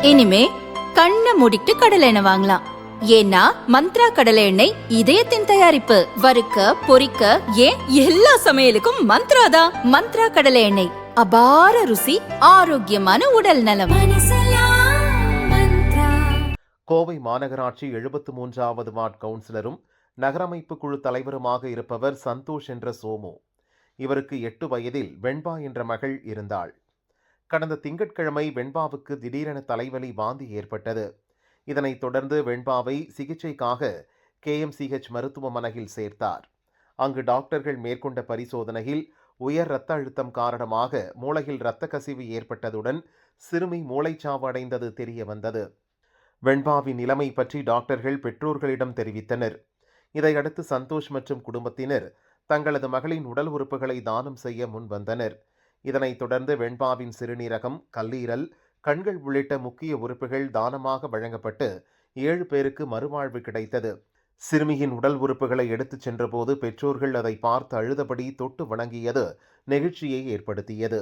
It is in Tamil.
இனிமே கண்ணை மூடிட்டு கடலை எண்ணெய் வாங்கலாம். ஏன்னா மந்த்ரா கடலை எண்ணெய் இதயத்தின் தயாரிப்பு. வறுக்க பொரிக்க ஏன் எல்லா சமையலுக்கும் மந்த்ரா தான். மந்த்ரா கடலை எண்ணெய், அபார ருசி, ஆரோக்கியமான உடல் நலம். கோவை மாநகராட்சி 73வது வார்டு கவுன்சிலரும் நகரமைப்பு குழு தலைவருமாக இருப்பவர் சந்தோஷ் என்ற சோமு. இவருக்கு 8 வயதில் வெண்பா என்ற மகள் இருந்தாள். கடந்த திங்கட்கிழமை வெண்பாவுக்கு திடீரென தலைவலி, வாந்தி ஏற்பட்டது. இதனைத் தொடர்ந்து வெண்பாவை சிகிச்சைக்காக KMCH மருத்துவமனையில் சேர்த்தார். அங்கு டாக்டர்கள் மேற்கொண்ட பரிசோதனையில் உயர் இரத்த அழுத்தம் காரணமாக மூளையில் இரத்த கசிவு ஏற்பட்டதுடன் சிறுமி மூளைச்சாவு அடைந்தது தெரிய வந்தது. வெண்பாவின் நிலைமை பற்றி டாக்டர்கள் பெற்றோர்களிடம் தெரிவித்தனர். இதையடுத்து சந்தோஷ் மற்றும் குடும்பத்தினர் தங்களது மகளின் உடல் உறுப்புகளை தானம் செய்ய முன்வந்தனர். இதனைத் தொடர்ந்து வெண்பாவின் சிறுநீரகம், கல்லீரல், கண்கள் உள்ளிட்ட முக்கிய உறுப்புகள் தானமாக வழங்கப்பட்டு 7 பேருக்கு மறுவாழ்வு கிடைத்தது. சிறுமியின் உடல் உறுப்புகளை எடுத்துச் சென்றபோது பெற்றோர்கள் அதை பார்த்து அழுதபடி தொட்டு வணங்கியது நெகிழ்ச்சியை ஏற்படுத்தியது.